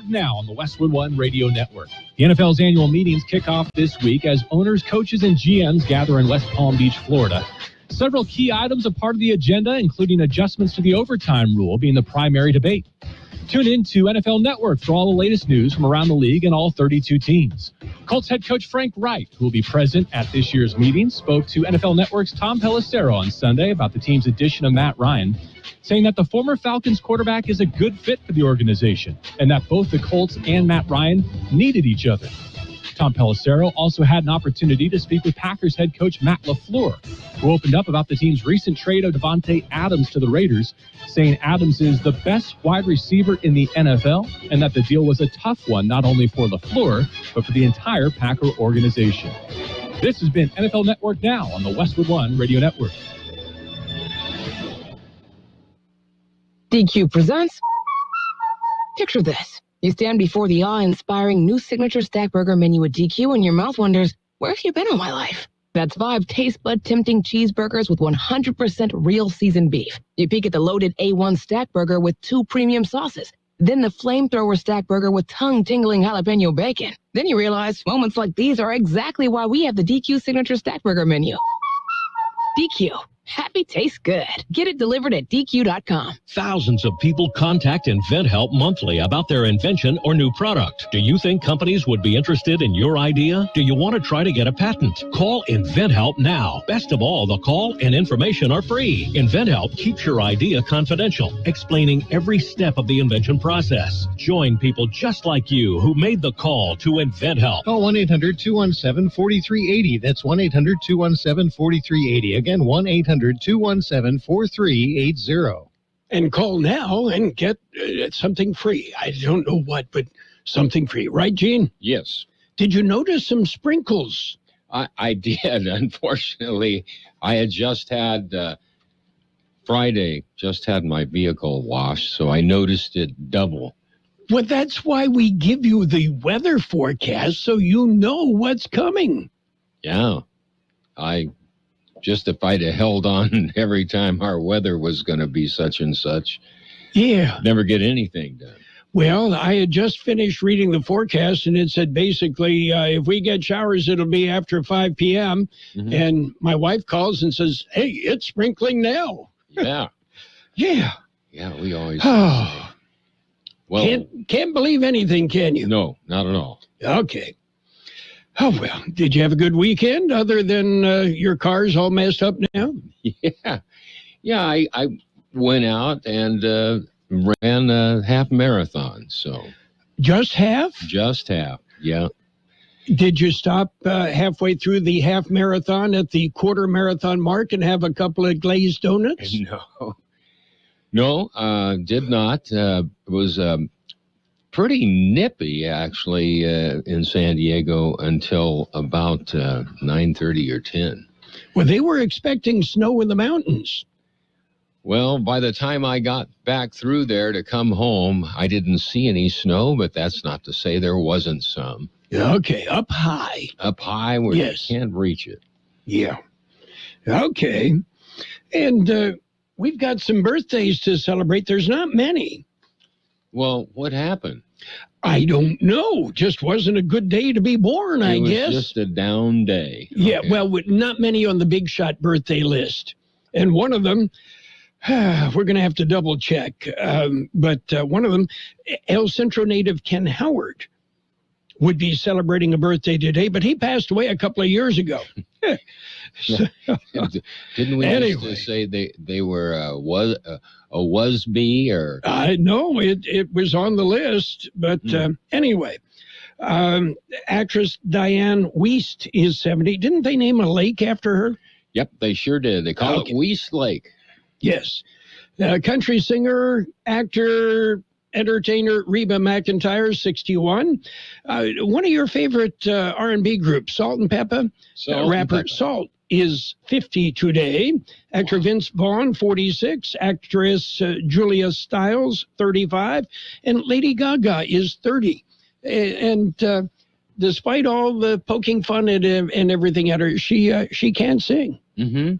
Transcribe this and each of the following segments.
Network now on the Westwood One Radio Network. The NFL's annual meetings kick off this week as owners, coaches, and GMs gather in West Palm Beach, Florida. Several key items are part of the agenda, including adjustments to the overtime rule being the primary debate. Tune in to NFL Network for all the latest news from around the league and all 32 teams. Colts head coach Frank Wright, who will be present at this year's meeting, spoke to NFL Network's Tom Pelissero on Sunday about the team's addition of Matt Ryan, saying that the former Falcons quarterback is a good fit for the organization and that both the Colts and Matt Ryan needed each other. Tom Pelissero also had an opportunity to speak with Packers head coach Matt LaFleur, who opened up about the team's recent trade of Devontae Adams to the Raiders, saying Adams is the best wide receiver in the NFL and that the deal was a tough one not only for LaFleur, but for the entire Packer organization. This has been NFL Network Now on the Westwood One Radio Network. DQ presents Picture This. You stand before the awe-inspiring new signature stack burger menu at DQ and your mouth wonders, where have you been all my life? That's 5 taste bud tempting cheeseburgers with 100% real seasoned beef. You peek at the loaded A1 stack burger with 2 premium sauces. Then the flamethrower stack burger with tongue-tingling jalapeno bacon. Then you realize moments like these are exactly why we have the DQ signature stack burger menu. DQ. Happy tastes good. Get it delivered at DQ.com. Thousands of people contact InventHelp monthly about their invention or new product. Do you think companies would be interested in your idea? Do you want to try to get a patent? Call InventHelp now. Best of all, the call and information are free. InventHelp keeps your idea confidential, explaining every step of the invention process. Join people just like you who made the call to InventHelp. Call 1-800-217-4380. That's 1-800-217-4380. Again, 1-800-217-4380. And call now and get something free. I don't know what, but something free. Right, Gene? Yes. Did you notice some sprinkles? I did. Unfortunately, I had just had Friday, just had my vehicle washed, so I noticed it double. Well, that's why we give you the weather forecast so you know what's coming. Yeah. If I'd have held on every time our weather was going to be such and such, never get anything done. Well, I had just finished reading the forecast, and it said basically if we get showers, it'll be after 5 p.m. Mm-hmm. And my wife calls and says, hey, it's sprinkling now. Yeah. Yeah. Yeah, we always Well, can't believe anything, can you? No, not at all. Okay. Oh, well, did you have a good weekend other than your car's all messed up now? Yeah, I went out and ran a half marathon. So just half? Just half, yeah. Did you stop halfway through the half marathon at the quarter marathon mark and have a couple of glazed donuts? No, did not. It was pretty nippy, actually, in San Diego until about 9:30 or 10. Well, they were expecting snow in the mountains. Well, by the time I got back through there to come home, I didn't see any snow, but that's not to say there wasn't some. Okay, up high. Up high where you can't reach it. Yeah. Okay. And we've got some birthdays to celebrate. There's not many. Well, what happened? I don't know. Just wasn't a good day to be born, I guess. It was just a down day. Yeah, well, not many on the big shot birthday list. And one of them, we're going to have to double check. But one of them, El Centro native Ken Howard, would be celebrating a birthday today, but he passed away a couple of years ago. Didn't we used to say they were a was-be or? No, it was on the list, but anyway. Actress Diane Wiest is 70. Didn't they name a lake after her? Yep, they sure did. They call it Wiest Lake. Yes. Country singer, actor, entertainer Reba McEntire, 61. One of your favorite R&B groups, Salt and Peppa, rapper Salt, is 50 today. Actor Vince Vaughn, 46. Actress Julia Stiles, 35. And Lady Gaga is 30. And despite all the poking fun and everything at her, she can sing. Mm-hmm.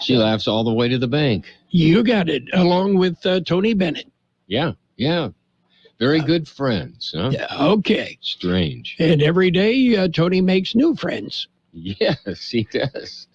She laughs all the way to the bank. You got it, along with Tony Bennett. Yeah. Very good friends, huh? Yeah, okay. Strange. And every day, Tony makes new friends. Yes, he does.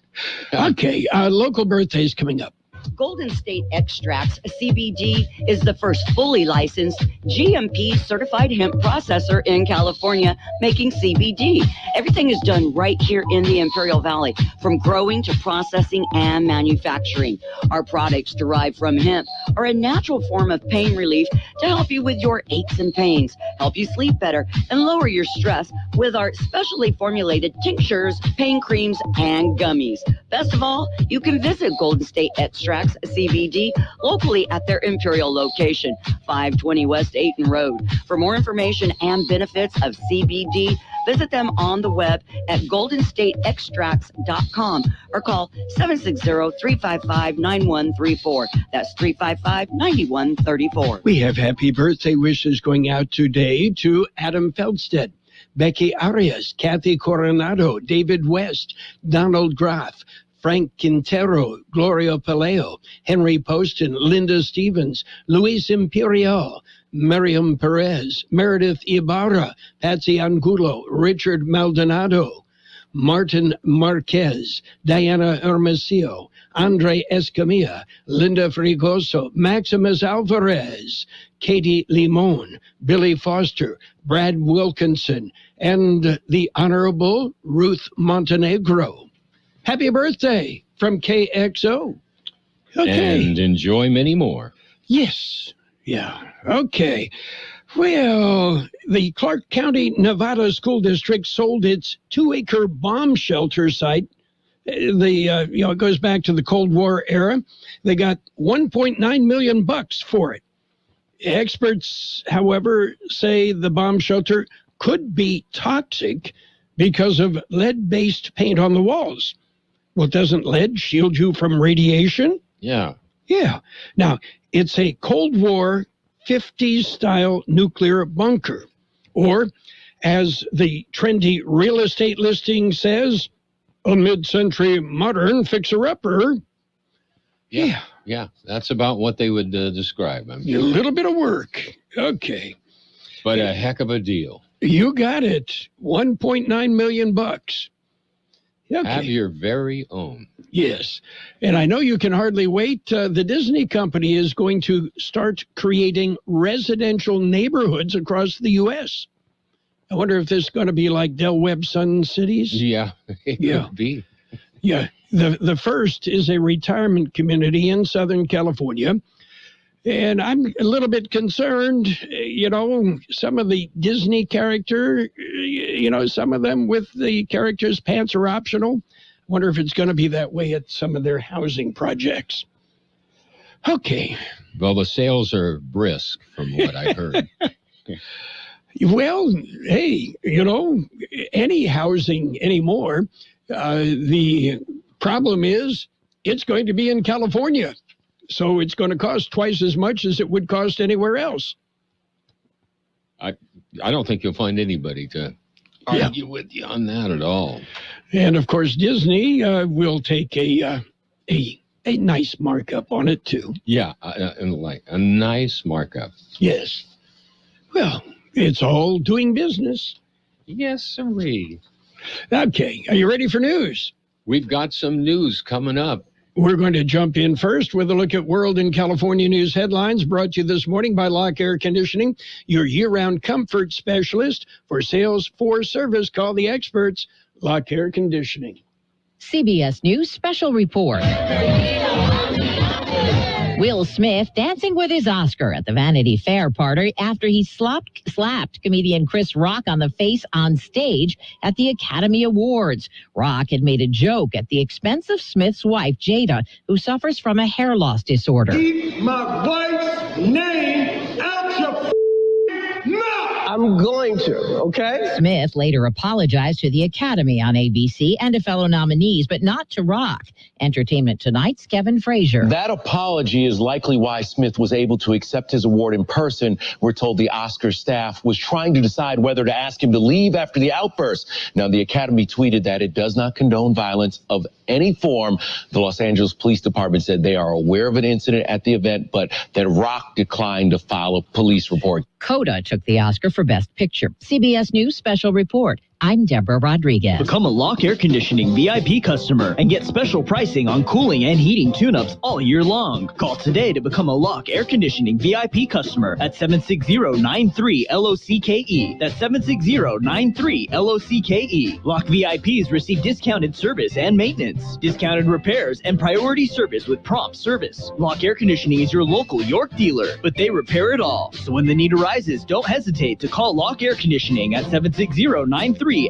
Okay, local birthdays coming up. Golden State Extracts, CBD, is the first fully licensed GMP certified hemp processor in California making CBD. Everything is done right here in the Imperial Valley, from growing to processing and manufacturing. Our products derived from hemp are a natural form of pain relief to help you with your aches and pains, help you sleep better, and lower your stress with our specially formulated tinctures, pain creams, and gummies. Best of all, you can visit Golden State Extracts CBD locally at their Imperial location, 520 West Ayton Road. For more information and benefits of CBD, visit them on the web at goldenstateextracts.com or call 760-355-9134. That's 355-9134. We have happy birthday wishes going out today to Adam Feldstedt, Becky Arias, Kathy Coronado, David West, Donald Graff, Frank Quintero, Gloria Paleo, Henry Poston, Linda Stevens, Luis Imperial, Miriam Perez, Meredith Ibarra, Patsy Angulo, Richard Maldonado, Martin Marquez, Diana Hermosillo, Andre Escamilla, Linda Frigoso, Maximus Alvarez, Katie Limon, Billy Foster, Brad Wilkinson, and the Honorable Ruth Montenegro. Happy birthday from KXO. Okay. And enjoy many more. Yes. Yeah. Okay. Well, the Clark County, Nevada School District sold its 2-acre bomb shelter site. It goes back to the Cold War era. They got $1.9 million for it. Experts, however, say the bomb shelter could be toxic because of lead-based paint on the walls. Well, doesn't lead shield you from radiation? Yeah. Yeah. Now, it's a Cold War 50s-style nuclear bunker. Or, as the trendy real estate listing says, a mid-century modern fixer-upper. Yeah. Yeah, that's about what they would describe. I'm sure. A little bit of work. Okay. But a heck of a deal. You got it. $1.9 million. Okay. Have your very own. Yes. And I know you can hardly wait. The Disney company is going to start creating residential neighborhoods across the U.S. I wonder if this is going to be like Del Webb Sun Cities. Yeah, it could be. Yeah. The first is a retirement community in Southern California. And I'm a little bit concerned, some of the Disney character, some of them with the characters' pants are optional. Wonder if it's going to be that way at some of their housing projects. Okay. Well, the sales are brisk from what I heard. Well, hey, any housing anymore, the problem is it's going to be in California. So it's going to cost twice as much as it would cost anywhere else. I don't think you'll find anybody to argue with you on that at all. And of course, Disney will take a nice markup on it too. Yeah, like a nice markup. Yes. Well, it's all doing business. Yes, sirree. Okay, are you ready for news? We've got some news coming up. We're going to jump in first with a look at World and California news headlines brought to you this morning by Lock Air Conditioning, your year-round comfort specialist. For sales, for service, call the experts, Lock Air Conditioning. CBS News Special Report. Will Smith dancing with his Oscar at the Vanity Fair party after he slapped comedian Chris Rock on the face on stage at the Academy Awards. Rock had made a joke at the expense of Smith's wife, Jada, who suffers from a hair loss disorder. Keep my wife's name out your mouth! I'm going to, okay? Smith later apologized to the Academy on ABC and to fellow nominees, but not to Rock. Entertainment Tonight's Kevin Frazier. That apology is likely why Smith was able to accept his award in person. We're told the Oscar staff was trying to decide whether to ask him to leave after the outburst. Now, the Academy tweeted that it does not condone violence of any form. The Los Angeles Police Department said they are aware of an incident at the event, but that Rock declined to file a police report. Coda took the Oscar for Best Picture. CBS News Special Report. I'm Deborah Rodriguez. Become a Lock Air Conditioning VIP customer and get special pricing on cooling and heating tune-ups all year long. Call today to become a Lock Air Conditioning VIP customer at 760-93-LOCKE. That's 760-93-LOCKE. Lock VIPs receive discounted service and maintenance, discounted repairs, and priority service with prompt service. Lock Air Conditioning is your local York dealer, but they repair it all. So when the need arises, don't hesitate to call Lock Air Conditioning at 760-93-LOCKE. That's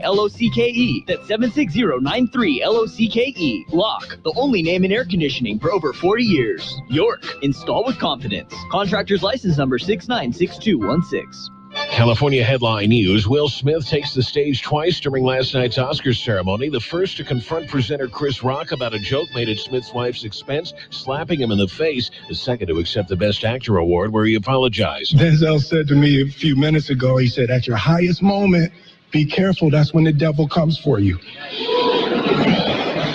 760-93-LOCKE. Lock, the only name in air conditioning for over 40 years. York, install with confidence. Contractor's license number 696216. California headline news. Will Smith takes the stage twice during last night's Oscars ceremony. The first to confront presenter Chris Rock about a joke made at Smith's wife's expense, slapping him in the face. The second to accept the Best Actor award, where he apologized. Denzel said to me a few minutes ago, he said, at your highest moment, be careful, that's when the devil comes for you.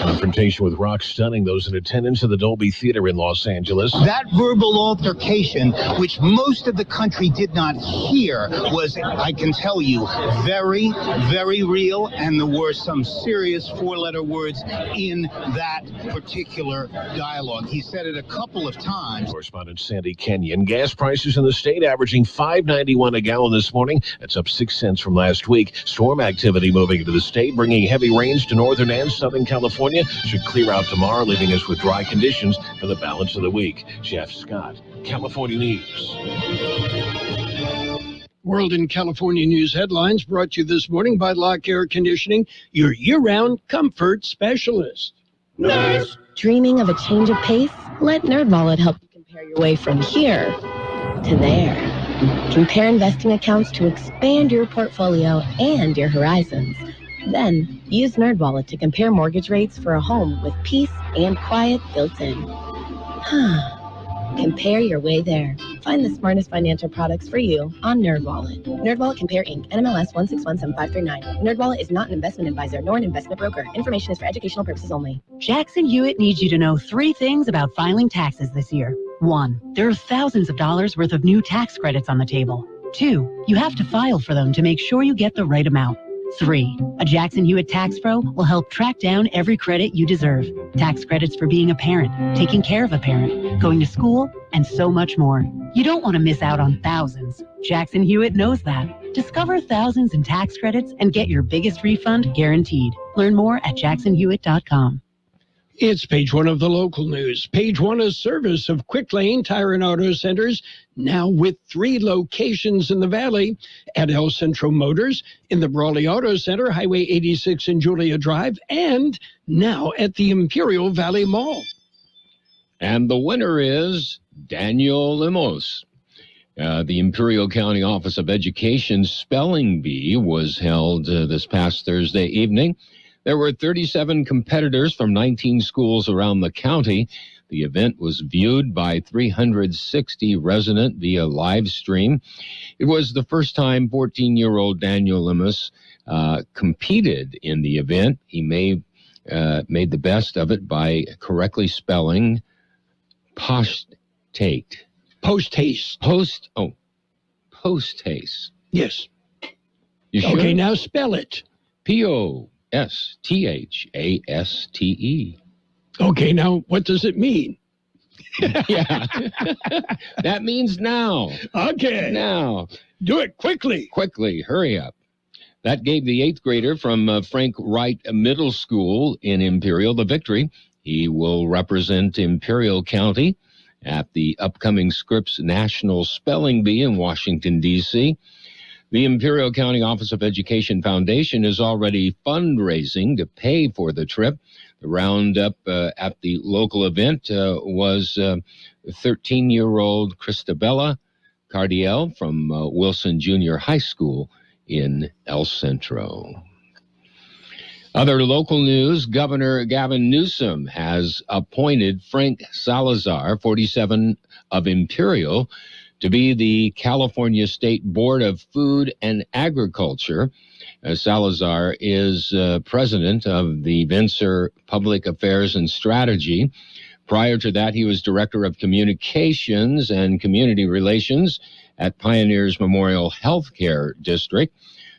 Confrontation with Rock stunning those in attendance at the Dolby Theater in Los Angeles. That verbal altercation, which most of the country did not hear, was, I can tell you, very, very real, and there were some serious four-letter words in that particular dialogue. He said it a couple of times. Correspondent Sandy Kenyon. Gas prices in the state averaging $5.91 a gallon this morning. That's up 6 cents from last week. Storm activity moving into the state, bringing heavy rains to northern and southern California. Should clear out tomorrow, leaving us with dry conditions for the balance of the week. Jeff Scott, California News. World in California News headlines brought to you this morning by Lock Air Conditioning, your year-round comfort specialist. Nurse! Dreaming of a change of pace? Let NerdWallet help you compare your way from here to there. Compare investing accounts to expand your portfolio and your horizons. Then, use NerdWallet to compare mortgage rates for a home with peace and quiet built in. Compare your way there. Find the smartest financial products for you on NerdWallet. NerdWallet Compare Inc. NMLS 1617539. NerdWallet is not an investment advisor nor an investment broker. Information is for educational purposes only. Jackson Hewitt needs you to know 3 things about filing taxes this year. 1, there are thousands of dollars worth of new tax credits on the table. 2, you have to file for them to make sure you get the right amount. 3, a Jackson Hewitt Tax Pro will help track down every credit you deserve. Tax credits for being a parent, taking care of a parent, going to school, and so much more. You don't want to miss out on thousands. Jackson Hewitt knows that. Discover thousands in tax credits and get your biggest refund guaranteed. Learn more at jacksonhewitt.com. It's page 1 of the local news. Page 1 is service of Quick Lane Tire and Auto Centers, now with 3 locations in the Valley, at El Centro Motors, in the Brawley Auto Center, Highway 86 and Julia Drive, and now at the Imperial Valley Mall. And the winner is Daniel Limos. The Imperial County Office of Education Spelling Bee was held this past Thursday evening. There were 37 competitors from 19 schools around the county. The event was viewed by 360 residents via live stream. It was the first time 14-year-old Daniel Limos competed in the event. He made the best of it by correctly spelling post-haste. Post-haste. Post-haste. Yes. You sure? Okay, now spell it. P-O-S-T-H-A-S-T-E. Okay, now what does it mean? Yeah. That means now. Okay. Now. Do it quickly. Quickly. Hurry up. That gave the 8th grader from Frank Wright Middle School in Imperial the victory. He will represent Imperial County at the upcoming Scripps National Spelling Bee in Washington, D.C. The Imperial County Office of Education Foundation is already fundraising to pay for the trip. The roundup at the local event was 13-year-old Christabella Cardiel from Wilson Junior High School in El Centro. Other local news, Governor Gavin Newsom has appointed Frank Salazar, 47, of Imperial, to be the California State Board of Food and Agriculture. Salazar is president of the Vencer Public Affairs and Strategy. Prior to that, he was director of communications and community relations at Pioneers Memorial Healthcare District.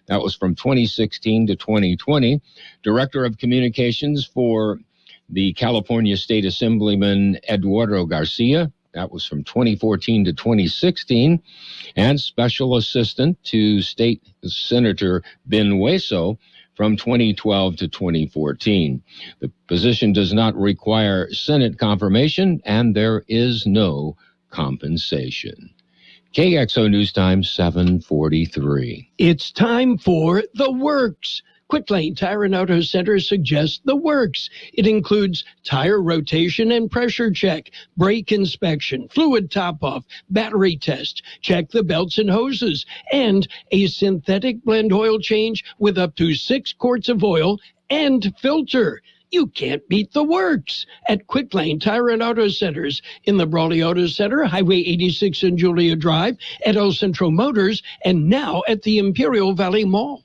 That was from 2016 to 2020. Director of Communications for the California State Assemblyman Eduardo Garcia. That was from 2014 to 2016. And Special Assistant to State Senator Ben Hueso from 2012 to 2014. The position does not require Senate confirmation, and there is no compensation. KXO News Time, 7:43. It's time for The Works. Quick Lane Tire and Auto Center suggests The Works. It includes tire rotation and pressure check, brake inspection, fluid top-off, battery test, check the belts and hoses, and a synthetic blend oil change with up to 6 quarts of oil and filter. You can't beat The Works at Quick Lane Tire and Auto Centers in the Brawley Auto Center, Highway 86 and Julia Drive, at El Centro Motors, and now at the Imperial Valley Mall.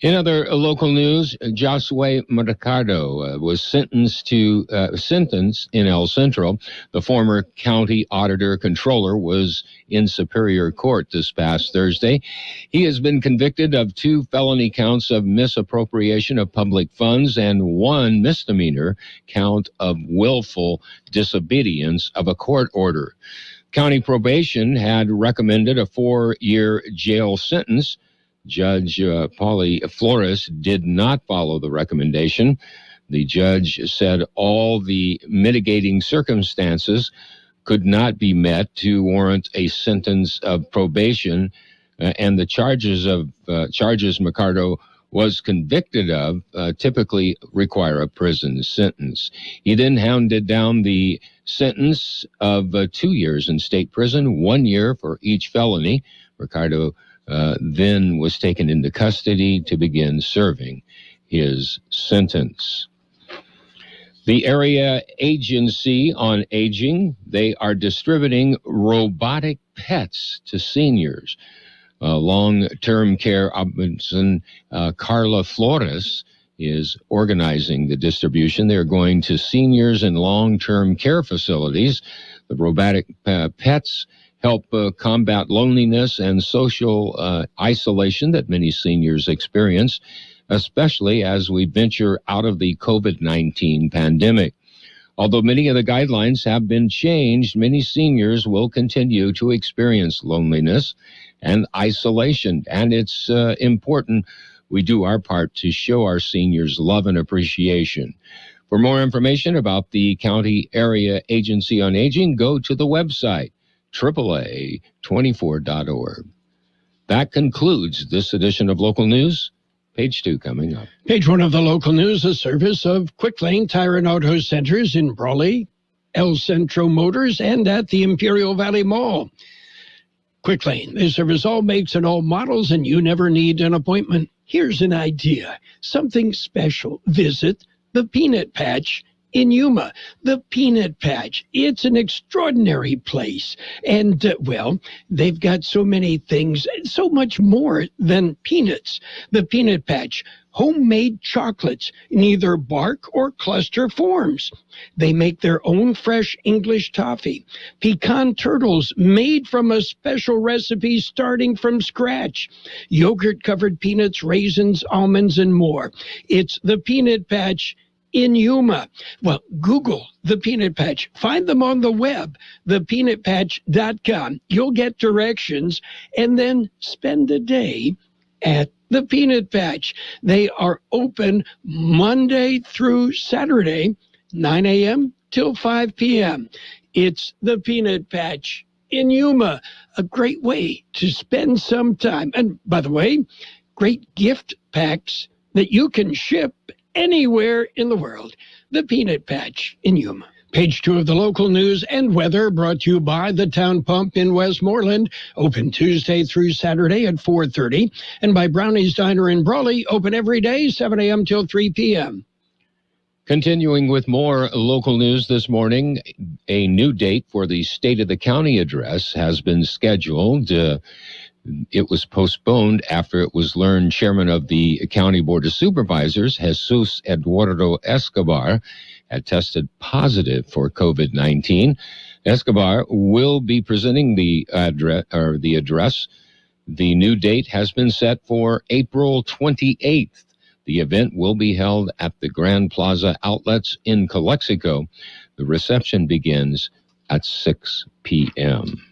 In other local news, Josue Mercado was sentenced in El Centro. The former county auditor controller was in Superior Court this past Thursday. He has been convicted of 2 felony counts of misappropriation of public funds and 1 misdemeanor count of willful disobedience of a court order. County probation had recommended a 4-year jail sentence. Judge Polly Flores did not follow the recommendation. The judge said all the mitigating circumstances could not be met to warrant a sentence of probation, and the charges Mercado was convicted of typically require a prison sentence. He then handed down the sentence of 2 years in state prison, 1 year for each felony. Mercado then was taken into custody to begin serving his sentence. The Area Agency on Aging, they are distributing robotic pets to seniors. Long-term care ombudsman Carla Flores is organizing the distribution. They're going to seniors in long-term care facilities. The robotic pets help combat loneliness and social isolation that many seniors experience, especially as we venture out of the COVID-19 pandemic. Although many of the guidelines have been changed, many seniors will continue to experience loneliness and isolation, and it's important we do our part to show our seniors love and appreciation. For more information about the County Area Agency on Aging, go to the website AAA24.org. That concludes this edition of Local News. Page 2 coming up. Page 1 of the local news, a service of Quick Lane Tire and Auto Centers in Brawley, El Centro Motors, and at the Imperial Valley Mall. Quick Lane, they service all makes and all models, and you never need an appointment. Here's an idea, something special. Visit the Peanut Patch in Yuma. The Peanut Patch, it's an extraordinary place. And, well, they've got so many things, so much more than peanuts. The Peanut Patch, homemade chocolates in either bark or cluster forms. They make their own fresh English toffee. Pecan turtles made from a special recipe starting from scratch. Yogurt-covered peanuts, raisins, almonds, and more. It's the Peanut Patch in Yuma. Well, Google the Peanut Patch. Find them on the web, thepeanutpatch.com. You'll get directions, and then spend a day at the Peanut Patch. They are open Monday through Saturday, 9 a.m. till 5 p.m. It's the Peanut Patch in Yuma. A great way to spend some time. And by the way, great gift packs that you can ship anywhere in the world. The Peanut Patch in Yuma. Page 2 of the local news and weather brought to you by the Town Pump in Westmoreland, open Tuesday through Saturday at 4:30, and by Brownie's Diner in Brawley, open every day, 7 a.m. till 3 p.m. Continuing with more local news this morning, a new date for the State of the County address has been scheduled. It was postponed after it was learned Chairman of the County Board of Supervisors, Jesus Eduardo Escobar, had tested positive for COVID-19. Escobar will be presenting the address. The new date has been set for April 28th. The event will be held at the Grand Plaza Outlets in Calexico. The reception begins at 6 p.m.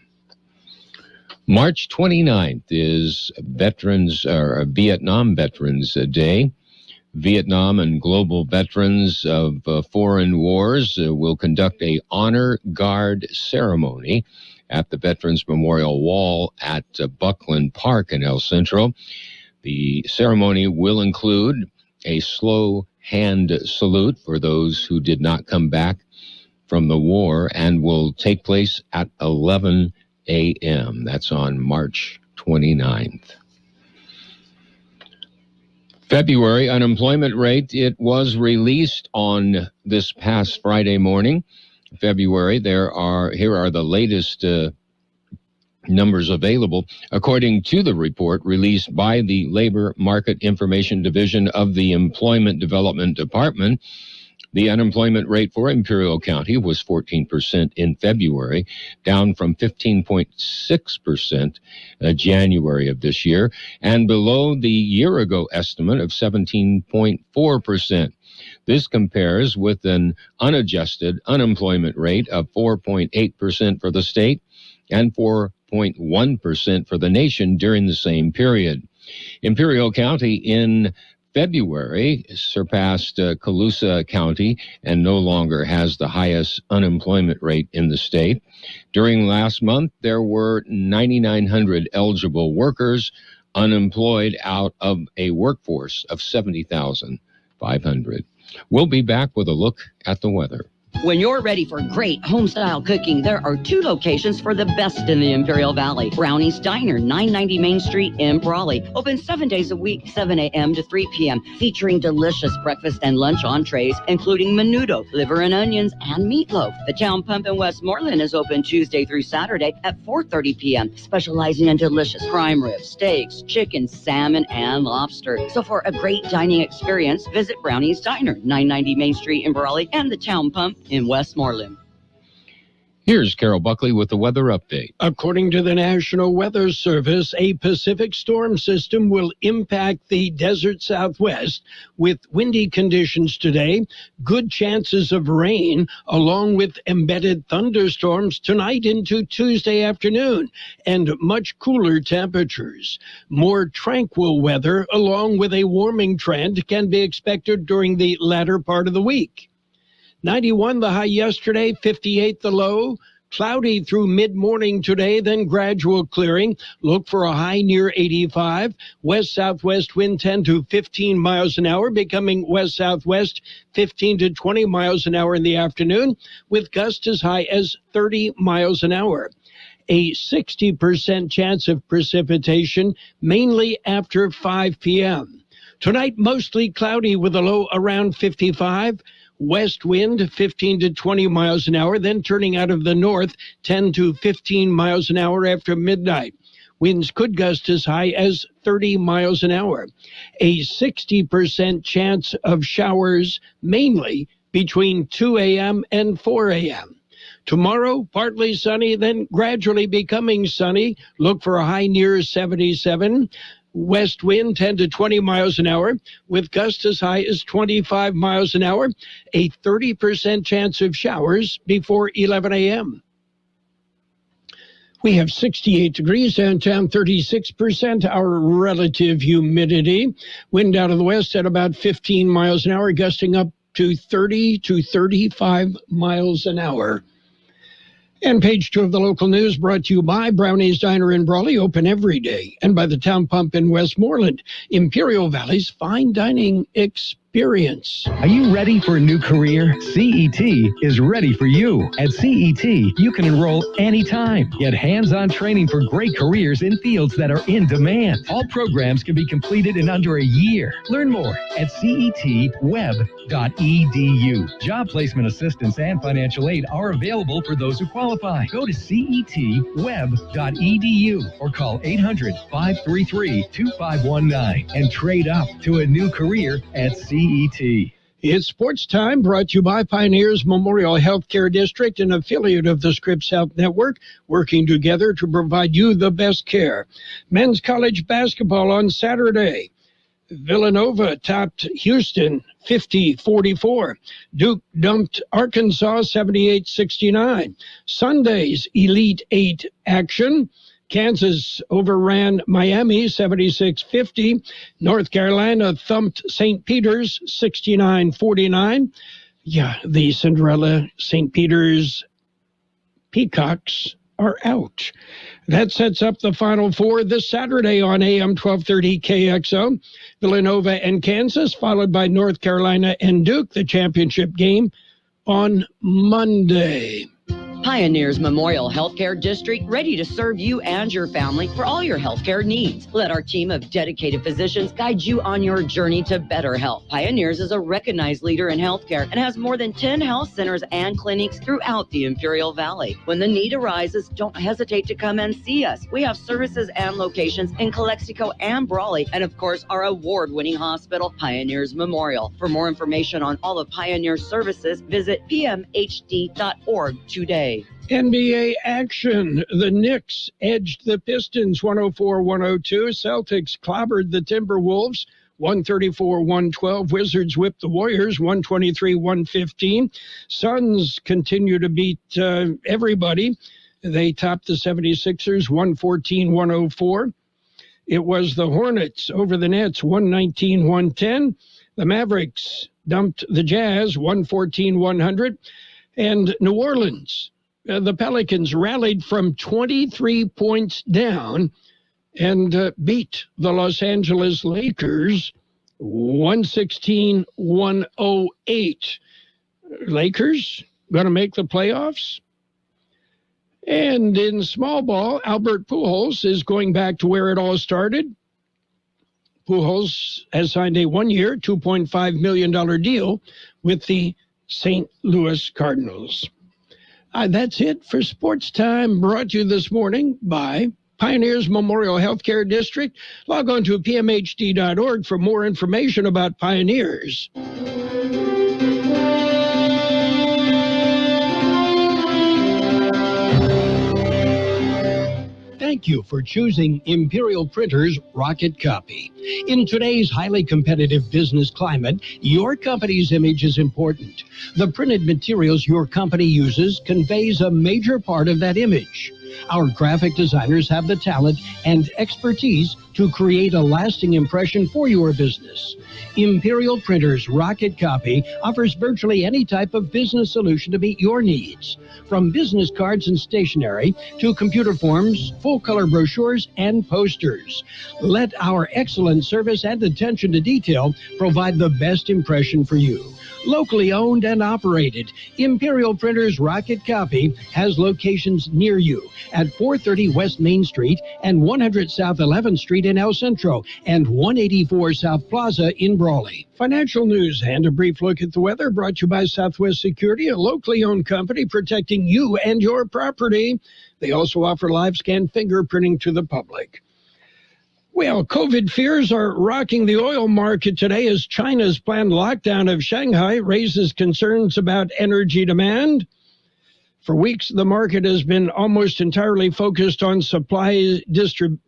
March 29th is Vietnam Veterans Day. Vietnam and global veterans of foreign wars will conduct a honor guard ceremony at the Veterans Memorial Wall at Buckley Park in El Centro. The ceremony will include a slow hand salute for those who did not come back from the war and will take place at 11 a.m. That's on March 29th. February unemployment rate, it was released on this past Friday morning. February, here are the latest numbers available. According to the report released by the Labor Market Information Division of the Employment Development Department, the unemployment rate for Imperial County was 14% in February, down from 15.6% January of this year, and below the year-ago estimate of 17.4%. This compares with an unadjusted unemployment rate of 4.8% for the state and 4.1% for the nation during the same period. Imperial County in February surpassed Colusa County and no longer has the highest unemployment rate in the state. During last month, there were 9,900 eligible workers unemployed out of a workforce of 70,500. We'll be back with a look at the weather. When you're ready for great home-style cooking, there are two locations for the best in the Imperial Valley. Brownie's Diner, 990 Main Street in Brawley. Open 7 days a week, 7 a.m. to 3 p.m., featuring delicious breakfast and lunch entrees, including menudo, liver and onions, and meatloaf. The Town Pump in Westmoreland is open Tuesday through Saturday at 4:30 p.m., specializing in delicious prime ribs, steaks, chicken, salmon, and lobster. So for a great dining experience, visit Brownie's Diner, 990 Main Street in Brawley, and the Town Pump in Westmoreland. Here's Carroll Buckley with the weather update. According to the National Weather Service, a Pacific storm system will impact the desert Southwest with windy conditions today, good chances of rain, along with embedded thunderstorms tonight into Tuesday afternoon, and much cooler temperatures. More tranquil weather, along with a warming trend, can be expected during the latter part of the week. 91 the high yesterday, 58 the low. Cloudy through mid-morning today, then gradual clearing. Look for a high near 85. West-southwest wind 10 to 15 miles an hour, becoming west-southwest 15 to 20 miles an hour in the afternoon, with gusts as high as 30 miles an hour. A 60% chance of precipitation, mainly after 5 p.m. Tonight, mostly cloudy with a low around 55. West wind 15 to 20 miles an hour, then turning out of the north 10 to 15 miles an hour after midnight. Winds could gust as high as 30 miles an hour. A 60% chance of showers, mainly between 2 a.m. and 4 a.m. Tomorrow, partly sunny, then gradually becoming sunny. Look for a high near 77. West wind 10 to 20 miles an hour, with gusts as high as 25 miles an hour. A 30% chance of showers before 11 a.m. We have 68 degrees downtown, 36% our relative humidity. Wind out of the west at about 15 miles an hour, gusting up to 30 to 35 miles an hour. And page 2 of the local news brought to you by Brownie's Diner in Brawley, open every day, and by the Town Pump in Westmoreland, Imperial Valley's fine dining experience. experience. Are you ready for a new career? CET is ready for you. At CET, you can enroll anytime. Get hands-on training for great careers in fields that are in demand. All programs can be completed in under a year. Learn more at cetweb.edu. Job placement assistance and financial aid are available for those who qualify. Go to cetweb.edu or call 800-533-2519 and trade up to a new career at CET. It's Sports Time, brought to you by Pioneers Memorial Healthcare District, an affiliate of the Scripps Health Network, working together to provide you the best care. Men's college basketball on Saturday. Villanova topped Houston 50-44. Duke dumped Arkansas 78-69. Sunday's Elite Eight action. Kansas overran Miami 76-50. North Carolina thumped St. Peter's 69-49. Yeah, the Cinderella St. Peter's Peacocks are out. That sets up the Final Four this Saturday on AM 1230 KXO. Villanova and Kansas, followed by North Carolina and Duke, the championship game on Monday. Pioneers Memorial Healthcare District, ready to serve you and your family for all your healthcare needs. Let our team of dedicated physicians guide you on your journey to better health. Pioneers is a recognized leader in healthcare and has more than 10 health centers and clinics throughout the Imperial Valley. When the need arises, don't hesitate to come and see us. We have services and locations in Calexico and Brawley, and of course, our award-winning hospital, Pioneers Memorial. For more information on all of Pioneer's services, visit pmhd.org today. NBA action. The Knicks edged the Pistons 104-102. Celtics clobbered the Timberwolves 134-112. Wizards whipped the Warriors 123-115. Suns continue to beat everybody. They topped the 76ers 114-104. It was the Hornets over the Nets 119-110. The Mavericks dumped the Jazz 114-100. And New Orleans, the Pelicans rallied from 23 points down and beat the Los Angeles Lakers 116-108. Lakers going to make the playoffs. And in small ball, Albert Pujols is going back to where it all started. Pujols has signed a one-year, $2.5 million deal with the St. Louis Cardinals. That's it for Sports Time, brought to you this morning by Pioneers Memorial Healthcare District. Log on to pmhd.org for more information about Pioneers. Thank you for choosing Imperial Printers Rocket Copy. In today's highly competitive business climate, your company's image is important. The printed materials your company uses conveys a major part of that image. Our graphic designers have the talent and expertise to create a lasting impression for your business. Imperial Printers Rocket Copy offers virtually any type of business solution to meet your needs, from business cards and stationery to computer forms, full-color brochures, and posters. Let our excellent service and attention to detail provide the best impression for you. Locally owned and operated, Imperial Printers Rocket Copy has locations near you at 430 West Main Street and 100 South 11th Street in El Centro and 184 South Plaza in Brawley. Financial news and a brief look at the weather brought to you by Southwest Security, a locally owned company protecting you and your property. They also offer live scan fingerprinting to the public. Well, COVID fears are rocking the oil market today as China's planned lockdown of Shanghai raises concerns about energy demand. For weeks, the market has been almost entirely focused on supply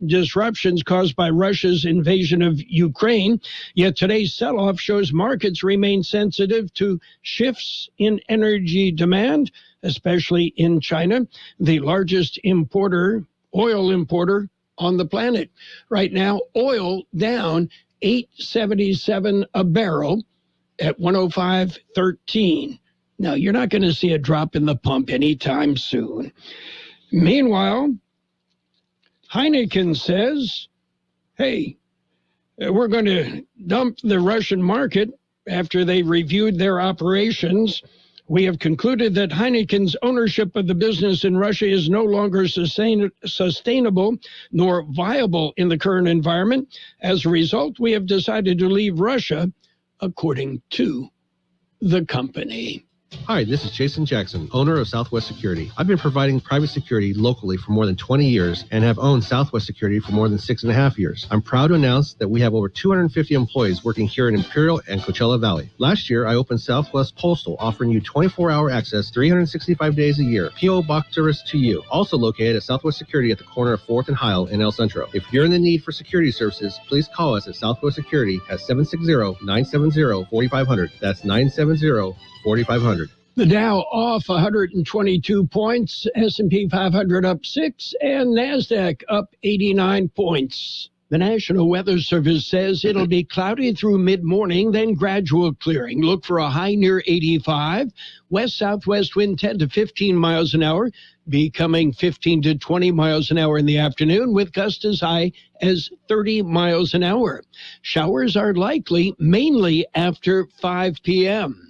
disruptions caused by Russia's invasion of Ukraine. Yet today's sell-off shows markets remain sensitive to shifts in energy demand, especially in China, the largest oil importer on the planet. Right now, oil down $8.77 a barrel at 105.13. Now, you're not going to see a drop in the pump anytime soon. Meanwhile, Heineken says, hey, we're going to dump the Russian market After they reviewed their operations, we have concluded that Heineken's ownership of the business in Russia is no longer sustainable nor viable in the current environment. As a result, we have decided to leave Russia, according to the company. Hi, this is Jason Jackson, owner of Southwest Security. I've been providing private security locally for more than 20 years and have owned Southwest Security for more than 6.5 years. I'm proud to announce that we have over 250 employees working here in Imperial and Coachella Valley. Last year, I opened Southwest Postal, offering you 24-hour access 365 days a year. P.O. Box service to you. Also located at Southwest Security at the corner of 4th and Heil in El Centro. If you're in the need for security services, please call us at Southwest Security at 760-970-4500. That's 970-4500. The Dow off 122 points, S&P 500 up 6, and NASDAQ up 89 points. The National Weather Service says it'll be cloudy through mid-morning, then gradual clearing. Look for a high near 85. West-southwest wind 10 to 15 miles an hour, becoming 15 to 20 miles an hour in the afternoon, with gusts as high as 30 miles an hour. Showers are likely mainly after 5 p.m.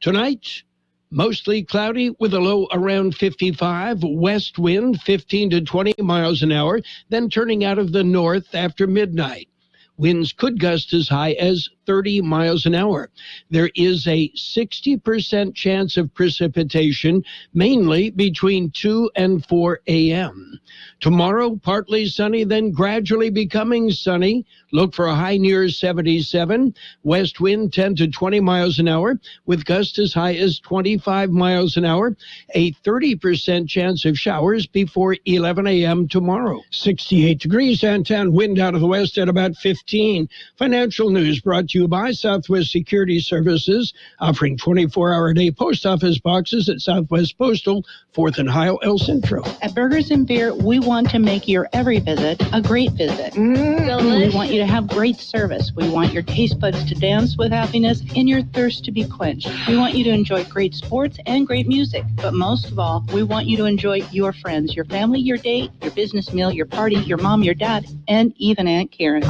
Tonight, mostly cloudy with a low around 55, west wind 15 to 20 miles an hour, then turning out of the north after midnight. Winds could gust as high as 30 miles an hour. There is a 60% chance of precipitation, mainly between 2 and 4 a.m. Tomorrow, partly sunny, then gradually becoming sunny. Look for a high near 77. West wind 10 to 20 miles an hour, with gusts as high as 25 miles an hour. A 30% chance of showers before 11 a.m. tomorrow. 68 degrees downtown, wind out of the west at about 15. Financial news brought to you by Southwest Security Services, offering 24-hour-a-day post office boxes at Southwest Postal, 4th and Heil, El Centro. At Burgers and Beer, we want to make your every visit a great visit. We want you to have great service. We want your taste buds to dance with happiness and your thirst to be quenched. We want you to enjoy great sports and great music. But most of all, we want you to enjoy your friends, your family, your date, your business meal, your party, your mom, your dad, and even Aunt Karen.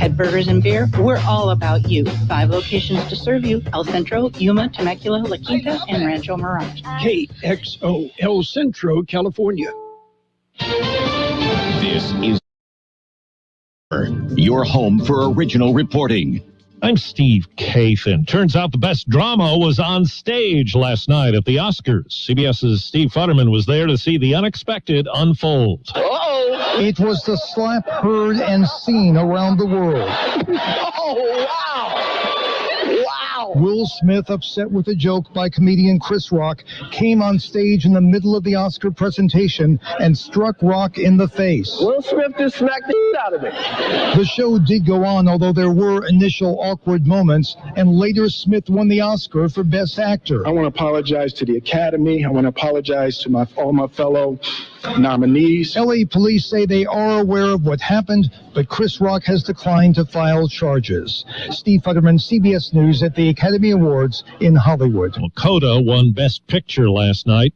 At Burgers and Beer, we're all about you. 5 locations to serve you: El Centro, Yuma, Temecula, La Quinta, and Rancho Mirage. KXO, El Centro, California. This is your home for original reporting. I'm Steve Kathan. Turns out the best drama was on stage last night at the Oscars. CBS's Steve Futterman was there to see the unexpected unfold. It was the slap heard and seen around the world. Oh, wow! Will Smith, upset with a joke by comedian Chris Rock, came on stage in the middle of the Oscar presentation and struck Rock in the face. Will Smith just smacked the shit out of me. The show did go on, although there were initial awkward moments, and later Smith won the Oscar for Best Actor. I want to apologize to the Academy. I want to apologize to all my fellow nominees. LA police say they are aware of what happened, but Chris Rock has declined to file charges. Steve Futterman, CBS News at the Academy Awards in Hollywood. Well, Coda won Best Picture last night.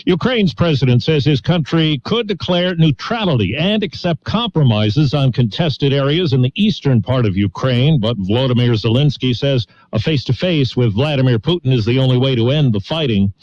Ukraine's president says his country could declare neutrality and accept compromises on contested areas in the eastern part of Ukraine, but Volodymyr Zelensky says a face-to-face with Vladimir Putin is the only way to end the fighting.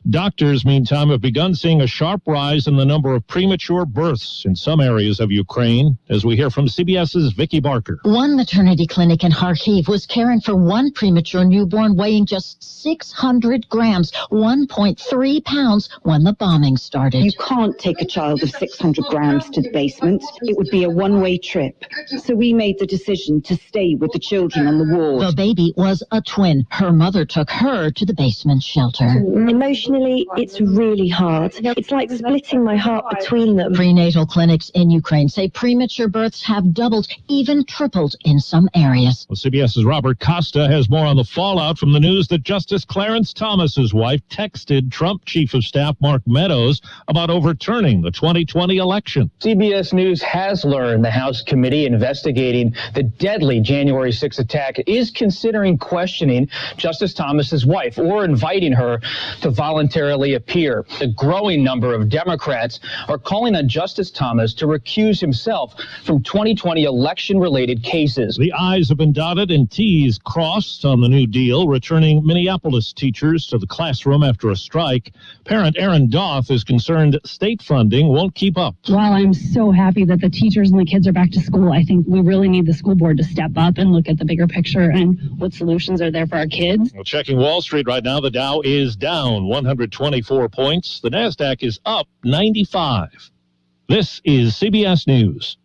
Doctors, meantime, have begun seeing a sharp rise in the number of premature births in some areas of Ukraine, as we hear from CBS's Vicki Barker. One maternity clinic in Kharkiv was caring for one premature newborn weighing just 600 grams, 1.3 pounds, when the bombing started. You can't take a child of 600 grams to the basement. It would be a one-way trip. So we made the decision to stay with the children on the ward. The baby was a twin. Her mother took her to the basement shelter. Emotionally, it's really hard. It's like splitting my heart between them. Prenatal clinics in Ukraine say premature births have doubled, even tripled in some areas. Well, CBS's Robert Costa has more on the fallout from the news that Justice Clarence Thomas's wife texted Trump chief of Staff Mark Meadows about overturning the 2020 election. CBS News has learned the House committee investigating the deadly January 6th attack is considering questioning Justice Thomas's wife or inviting her to voluntarily appear. A growing number of Democrats are calling on Justice Thomas to recuse himself from 2020 election-related cases. The I's have been dotted and T's crossed on the new deal, returning Minneapolis teachers to the classroom after a strike. Parent Aaron Doth is concerned state funding won't keep up. While I'm so happy that the teachers and the kids are back to school, I think we really need the school board to step up and look at the bigger picture and what solutions are there for our kids. Well, checking Wall Street right now, the Dow is down 124 points. The NASDAQ is up 95. This is CBS News.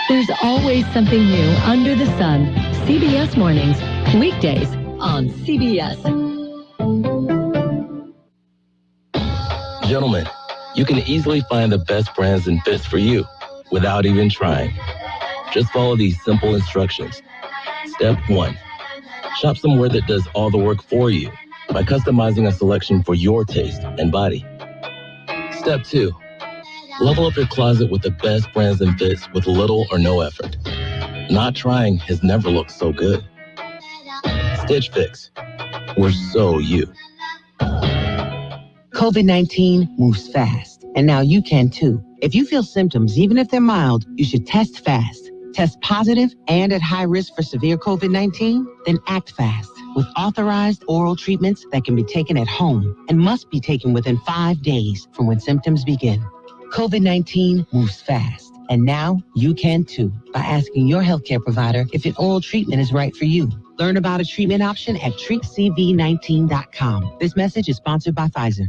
There's always something new under the sun. CBS Mornings, weekdays on CBS. Gentlemen, you can easily find the best brands and fits for you without even trying. Just follow these simple instructions. Step 1. Shop somewhere that does all the work for you by customizing a selection for your taste and body. Step 2. Level up your closet with the best brands and fits with little or no effort. Not trying has never looked so good. Stitch Fix. We're so you. COVID-19 moves fast, and now you can too. If you feel symptoms, even if they're mild, you should test fast. Test positive and at high risk for severe COVID-19? Then act fast with authorized oral treatments that can be taken at home and must be taken within 5 days from when symptoms begin. COVID-19 moves fast, and now you can too by asking your healthcare provider if an oral treatment is right for you. Learn about a treatment option at treatcv19.com. This message is sponsored by Pfizer.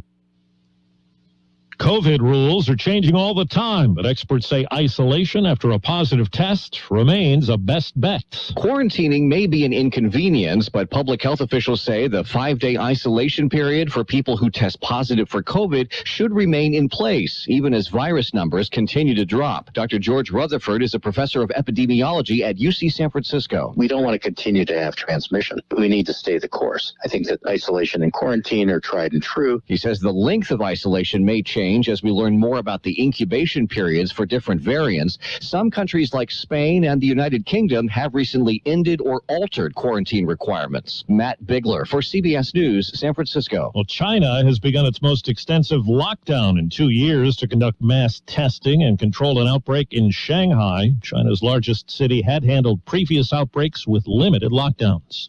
COVID rules are changing all the time, but experts say isolation after a positive test remains a best bet. Quarantining may be an inconvenience, but public health officials say the 5-day isolation period for people who test positive for COVID should remain in place, even as virus numbers continue to drop. Dr. George Rutherford is a professor of epidemiology at UC San Francisco. We don't want to continue to have transmission, but we need to stay the course. I think that isolation and quarantine are tried and true. He says the length of isolation may change as we learn more about the incubation periods for different variants. Some countries like Spain and the United Kingdom have recently ended or altered quarantine requirements. Matt Bigler for CBS News, San Francisco. Well, China has begun its most extensive lockdown in 2 years to conduct mass testing and control an outbreak in Shanghai. China's largest city had handled previous outbreaks with limited lockdowns.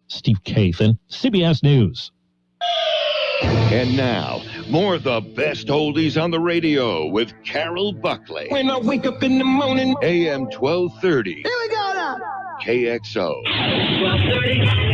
Steve Kathan, CBS News. And now, more of the best oldies on the radio with Carroll Buckley. When I wake up in the morning. AM 1230. Here we go now. KXO. 1230.